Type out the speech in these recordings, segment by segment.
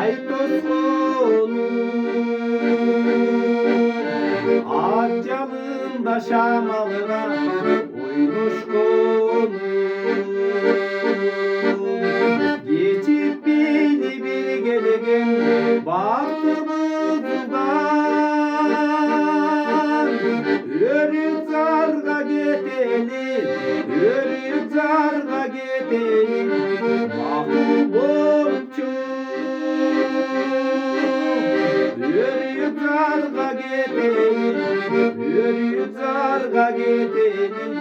Ay toskonu Akçalında şamalına uymuş konu Geçip beni bir gelegen baktığımızdan Örük zarga getelim, örük zarga getelim Mahbubumçum Örük zarga getelim, örük zarga getelim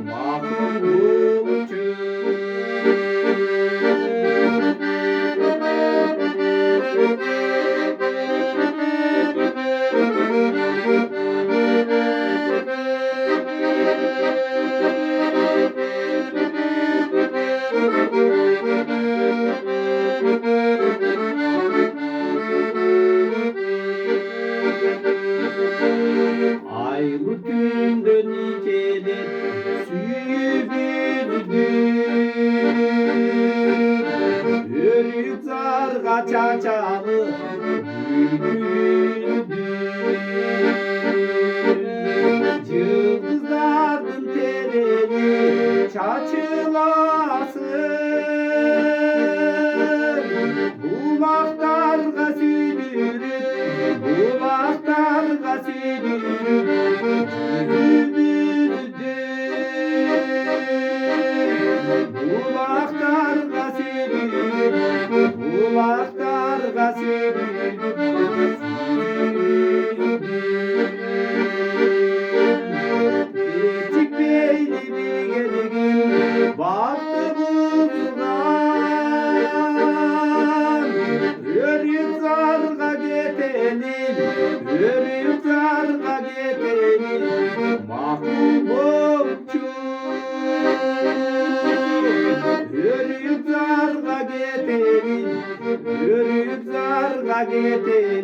Mahbubumçum Aylık günde nikeler suyu bürdü Örük zarga çaçalı bülbüldü Yıldızların tereni çaçılasın Bulaklarga südürüp, bulaklarga südürüp Yüzümüzdü Bulaklarga südürüp, bulaklarga südürüp Küçük beyli bir gelin baktığımızdan Örük zarga getelim, örük zarga getelim Mahbubumçum Örük zarga getelim, örük zarga getelim